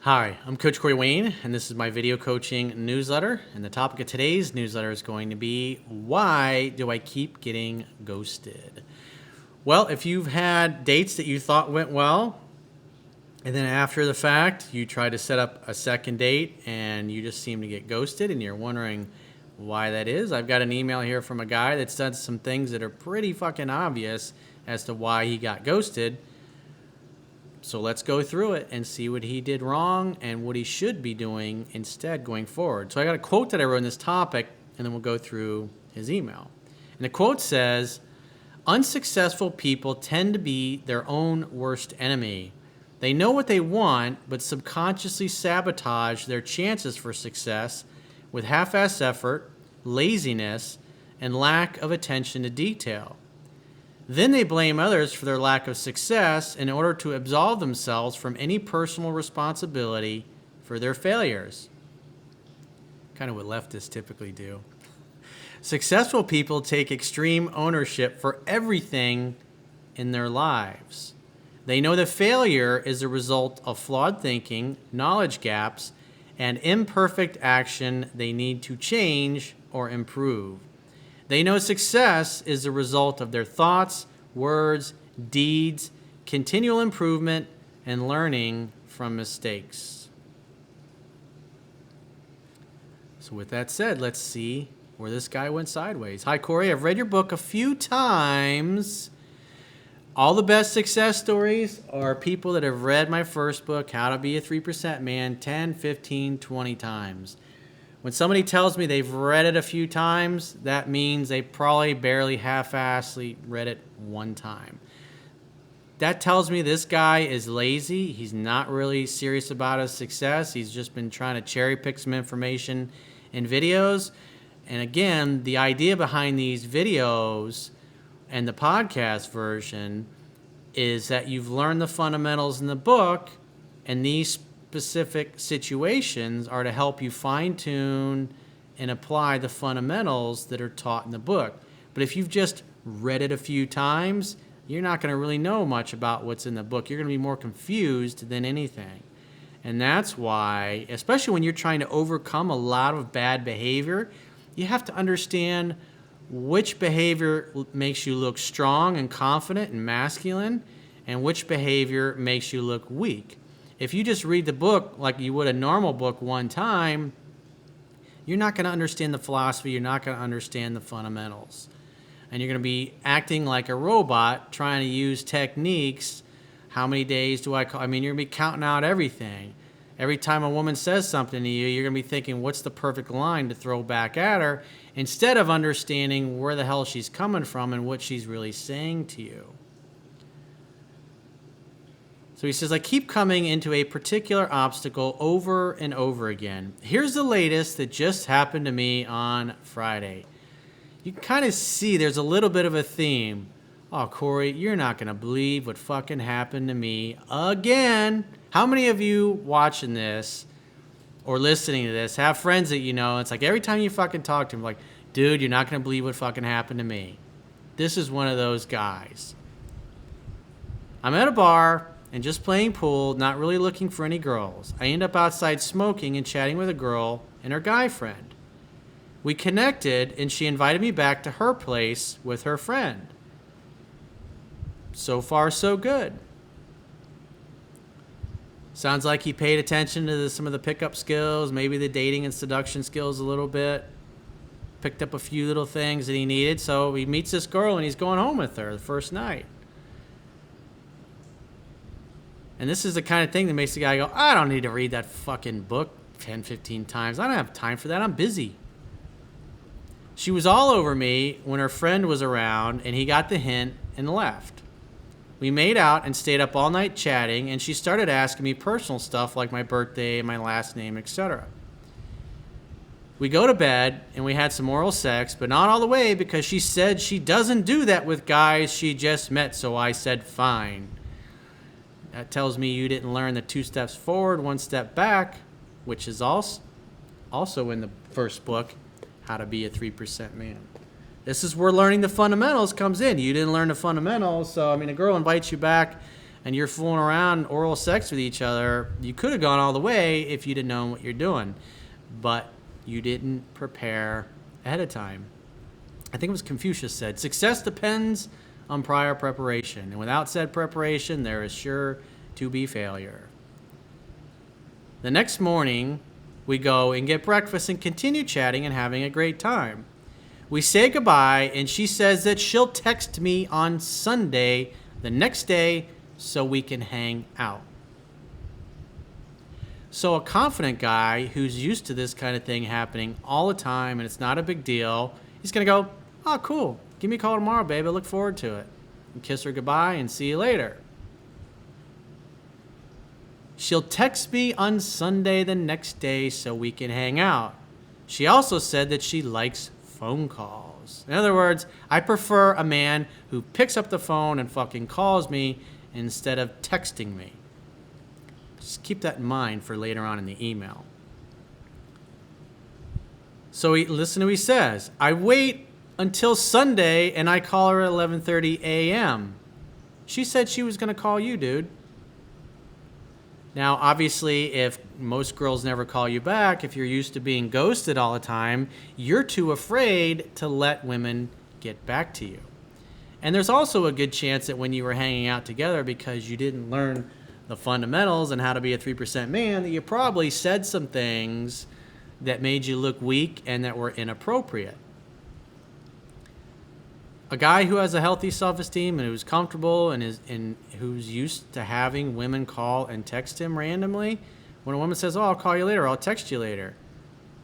Hi, I'm Coach Corey Wayne, and this is my video coaching newsletter. And the topic of today's newsletter is going to be, why do I keep getting ghosted? Well, if you've had dates that you thought went well, and then after the fact, you try to set up a second date and you just seem to get ghosted and you're wondering why that is, I've got an email here from a guy that's done some things that are pretty fucking obvious as to why he got ghosted. So let's go through it and see what he did wrong and what he should be doing instead going forward. So I got a quote that I wrote in this topic, and then we'll go through his email. And the quote says, "Unsuccessful people tend to be their own worst enemy. They know what they want, but subconsciously sabotage their chances for success with half-ass effort, laziness, and lack of attention to detail. Then they blame others for their lack of success in order to absolve themselves from any personal responsibility for their failures." Kind of what leftists typically do. Successful people take extreme ownership for everything in their lives. They know that failure is a result of flawed thinking, knowledge gaps, and imperfect action they need to change or improve. They know success is the result of their thoughts, words, deeds, continual improvement, and learning from mistakes. So with that said, let's see where this guy went sideways. Hi, Corey. I've read your book a few times. All the best success stories are people that have read my first book, How to Be a 3% Man, 10, 15, 20 times. When somebody tells me they've read it a few times, that means they probably barely half-assedly read it one time. That tells me this guy is lazy. He's not really serious about his success. He's just been trying to cherry pick some information in videos. And again, the idea behind these videos and the podcast version is that you've learned the fundamentals in the book, and these specific situations are to help you fine-tune and apply the fundamentals that are taught in the book. But if you've just read it a few times, you're not going to really know much about what's in the book. You're going to be more confused than anything. And that's why, especially when you're trying to overcome a lot of bad behavior, you have to understand which behavior makes you look strong and confident and masculine, and which behavior makes you look weak. If you just read the book like you would a normal book one time, you're not going to understand the philosophy, you're not going to understand the fundamentals. And you're going to be acting like a robot trying to use techniques. How many days do I call? I mean, you're going to be counting out everything. Every time a woman says something to you, you're going to be thinking, what's the perfect line to throw back at her, instead of understanding where the hell she's coming from and what she's really saying to you. So he says, I keep coming into a particular obstacle over and over again. Here's the latest that just happened to me on Friday. You can kind of see there's a little bit of a theme. Oh, Corey, you're not going to believe what fucking happened to me again. How many of you watching this or listening to this have friends that you know? It's like every time you fucking talk to them, like, dude, you're not going to believe what fucking happened to me. This is one of those guys. I'm at a bar and just playing pool, not really looking for any girls. I end up outside smoking and chatting with a girl and her guy friend. We connected, and she invited me back to her place with her friend. So far, so good. Sounds like he paid attention to some of the pickup skills, maybe the dating and seduction skills a little bit. Picked up a few little things that he needed, so he meets this girl and he's going home with her the first night. And this is the kind of thing that makes the guy go, I don't need to read that fucking book 10, 15 times. I don't have time for that. I'm busy. She was all over me when her friend was around, and he got the hint and left. We made out and stayed up all night chatting, and she started asking me personal stuff like my birthday, my last name, etc. We go to bed, and we had some oral sex, but not all the way because she said she doesn't do that with guys she just met, so I said fine. That tells me you didn't learn the 2 steps forward, 1 step back, which is also in the first book, How to Be a 3% Man. This is where learning the fundamentals comes in. You didn't learn the fundamentals, so, I mean, a girl invites you back and you're fooling around oral sex with each other, you could have gone all the way if you'd have known what you're doing. But you didn't prepare ahead of time. I think it was Confucius said, success depends on prior preparation, and without said preparation, there is sure to be failure. The next morning, we go and get breakfast and continue chatting and having a great time. We say goodbye, and she says that she'll text me on Sunday, the next day, so we can hang out. So a confident guy who's used to this kind of thing happening all the time and it's not a big deal, he's going to go, oh, cool. Give me a call tomorrow, babe. I look forward to it. And kiss her goodbye and see you later. She'll text me on Sunday the next day so we can hang out. She also said that she likes phone calls. In other words, I prefer a man who picks up the phone and fucking calls me instead of texting me. Just keep that in mind for later on in the email. So listen to what he says. I wait until Sunday and I call her at 11:30 a.m. She said she was going to call you, dude. Now, obviously, if most girls never call you back, if you're used to being ghosted all the time, you're too afraid to let women get back to you. And there's also a good chance that when you were hanging out together because you didn't learn the fundamentals and how to be a 3% man, that you probably said some things that made you look weak and that were inappropriate. A guy who has a healthy self-esteem and who's comfortable and who's used to having women call and text him randomly, when a woman says, oh, I'll call you later, I'll text you later,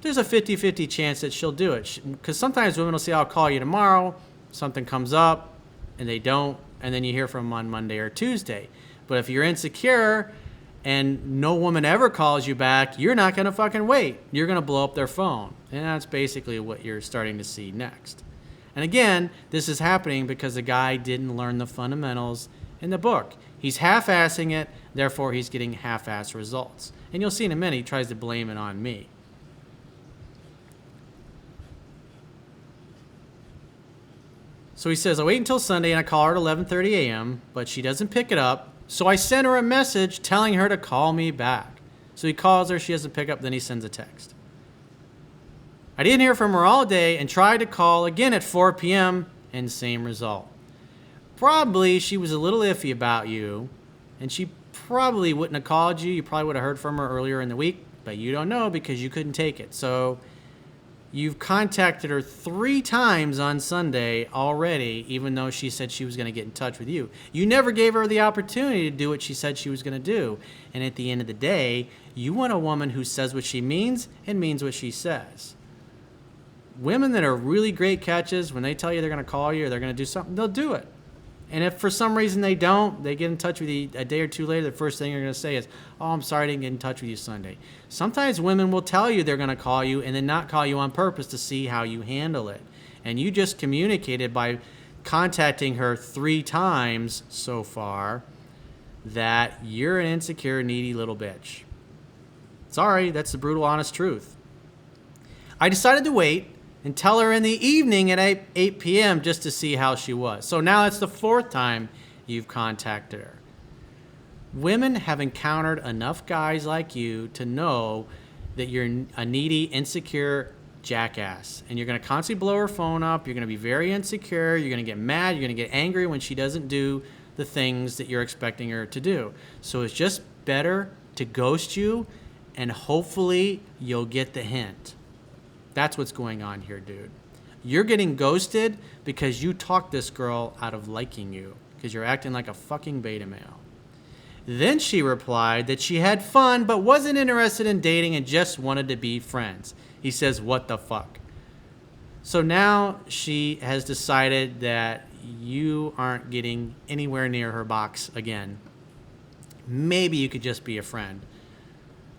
there's a 50-50 chance that she'll do it. Because sometimes women will say, I'll call you tomorrow, something comes up, and they don't, and then you hear from them on Monday or Tuesday. But if you're insecure and no woman ever calls you back, you're not going to fucking wait. You're going to blow up their phone. And that's basically what you're starting to see next. And again, this is happening because the guy didn't learn the fundamentals in the book. He's half-assing it, therefore he's getting half-ass results. And you'll see in a minute, he tries to blame it on me. So he says, I wait until Sunday and I call her at 11:30 a.m., but she doesn't pick it up. So I sent her a message telling her to call me back. So he calls her, she doesn't pick up, then he sends a text. I didn't hear from her all day and tried to call again at 4 p.m. and same result. Probably she was a little iffy about you, and she probably wouldn't have called you. You probably would have heard from her earlier in the week, but you don't know because you couldn't take it. So you've contacted her 3 times on Sunday already, even though she said she was going to get in touch with you. You never gave her the opportunity to do what she said she was going to do. And at the end of the day, you want a woman who says what she means and means what she says. Women that are really great catches, when they tell you they're going to call you or they're going to do something, they'll do it. And if for some reason they don't, they get in touch with you a day or two later, the first thing they're going to say is, oh, I'm sorry I didn't get in touch with you Sunday. Sometimes women will tell you they're going to call you and then not call you on purpose to see how you handle it. And you just communicated by contacting her 3 times so far that you're an insecure, needy little bitch. Sorry, that's the brutal, honest truth. I decided to wait and tell her in the evening at 8 p.m. just to see how she was. So now it's the 4th time you've contacted her. Women have encountered enough guys like you to know that you're a needy, insecure jackass. And you're going to constantly blow her phone up. You're going to be very insecure. You're going to get mad. You're going to get angry when she doesn't do the things that you're expecting her to do. So it's just better to ghost you, and hopefully you'll get the hint. That's what's going on here, dude. You're getting ghosted because you talked this girl out of liking you because you're acting like a fucking beta male. Then she replied that she had fun but wasn't interested in dating and just wanted to be friends. He says, what the fuck? So now she has decided that you aren't getting anywhere near her box again. Maybe you could just be a friend.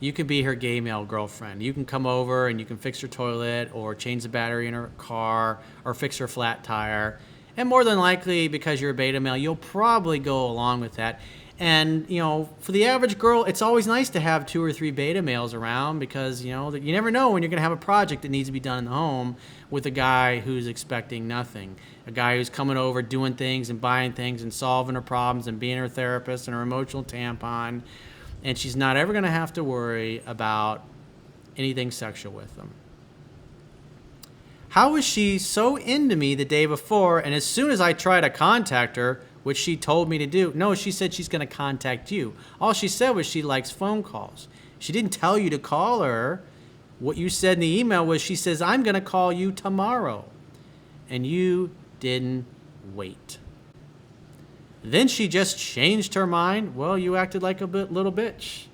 You can be her gay male girlfriend. You can come over and you can fix her toilet or change the battery in her car or fix her flat tire. And more than likely, because you're a beta male, you'll probably go along with that. And, for the average girl, it's always nice to have 2 or 3 beta males around because, you never know when you're going to have a project that needs to be done in the home with a guy who's expecting nothing. A guy who's coming over, doing things and buying things and solving her problems and being her therapist and her emotional tampon. And she's not ever going to have to worry about anything sexual with him. How was she so into me the day before, and as soon as I try to contact her, which she told me to do, no, she said she's going to contact you. All she said was she likes phone calls. She didn't tell you to call her. What you said in the email was she says, I'm going to call you tomorrow. And you didn't wait. Then she just changed her mind. Well, you acted like a little bitch.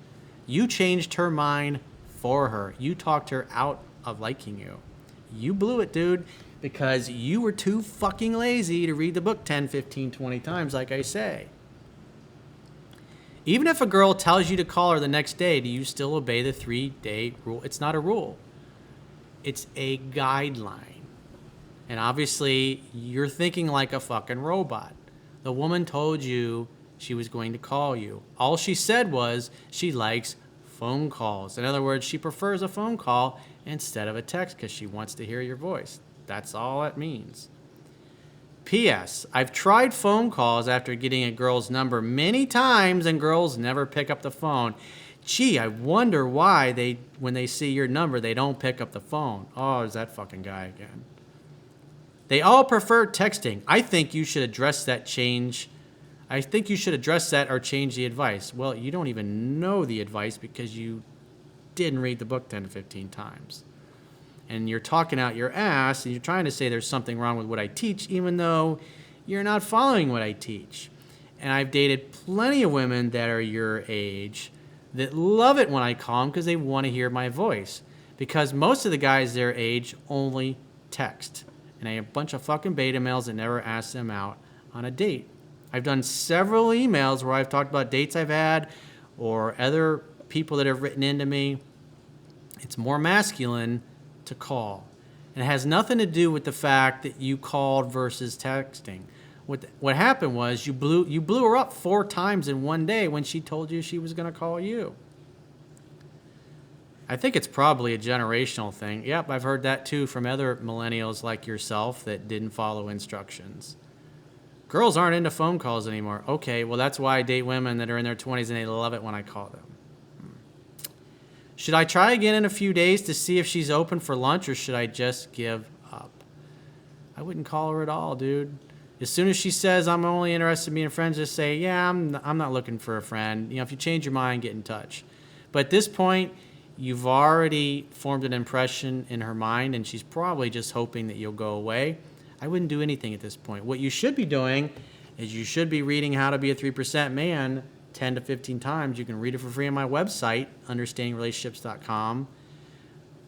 You changed her mind for her. You talked her out of liking you. You blew it, dude, because you were too fucking lazy to read the book 10, 15, 20 times, like I say. Even if a girl tells you to call her the next day, do you still obey the 3-day rule? It's not a rule. It's a guideline. And obviously, you're thinking like a fucking robot. The woman told you she was going to call you. All she said was she likes phone calls. In other words, she prefers a phone call instead of a text because she wants to hear your voice. That's all it means. P.S. I've tried phone calls after getting a girl's number many times and girls never pick up the phone. Gee, I wonder why when they see your number, they don't pick up the phone. Oh, is that fucking guy again? They all prefer texting. I think you should address that or change the advice. Well, you don't even know the advice because you didn't read the book 10 to 15 times. And you're talking out your ass and you're trying to say there's something wrong with what I teach, even though you're not following what I teach. And I've dated plenty of women that are your age that love it when I call them because they want to hear my voice. Because most of the guys their age only text. And I have a bunch of fucking beta males that never ask them out on a date. I've done several emails where I've talked about dates I've had or other people that have written into me. It's more masculine to call. And it has nothing to do with the fact that you called versus texting. What happened was you blew her up 4 times in one day when she told you she was going to call you. I think it's probably a generational thing. Yep, I've heard that too from other millennials like yourself that didn't follow instructions. Girls aren't into phone calls anymore. Okay, well, that's why I date women that are in their 20s and they love it when I call them. Should I try again in a few days to see if she's open for lunch, or should I just give up? I wouldn't call her at all, dude. As soon as she says, I'm only interested in being friends, just say, yeah, I'm not looking for a friend. If you change your mind, get in touch. But at this point, you've already formed an impression in her mind, and she's probably just hoping that you'll go away. I wouldn't do anything at this point. What you should be doing is you should be reading How to Be a 3% Man 10 to 15 times. You can read it for free on my website, understandingrelationships.com,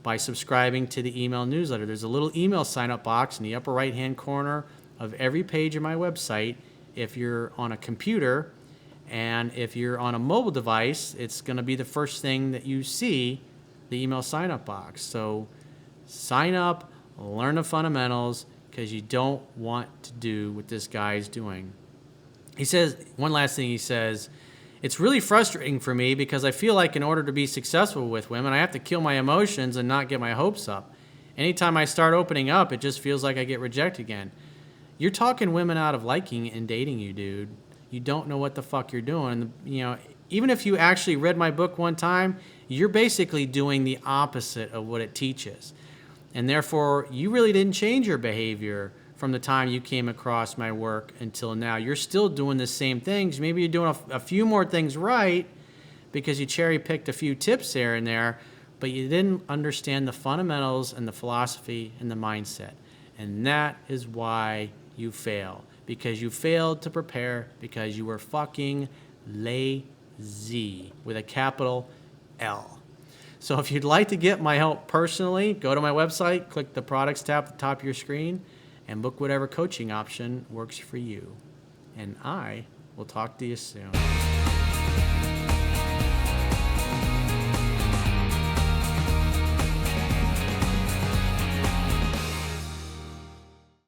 by subscribing to the email newsletter. There's a little email sign-up box in the upper right-hand corner of every page of my website if you're on a computer. And if you're on a mobile device, it's going to be the first thing that you see, the email sign-up box. So sign up, learn the fundamentals, because you don't want to do what this guy is doing. He says, one last thing he says, it's really frustrating for me because I feel like in order to be successful with women, I have to kill my emotions and not get my hopes up. Anytime I start opening up, it just feels like I get rejected again. You're talking women out of liking and dating you, dude. You don't know what the fuck you're doing. Even if you actually read my book one time, you're basically doing the opposite of what it teaches. And therefore, you really didn't change your behavior from the time you came across my work until now. You're still doing the same things. Maybe you're doing a few more things right because you cherry-picked a few tips here and there, but you didn't understand the fundamentals and the philosophy and the mindset. And that is why you fail. Because you failed to prepare because you were fucking lazy with a capital L. So if you'd like to get my help personally, go to my website, click the products tab at the top of your screen, and book whatever coaching option works for you. And I will talk to you soon.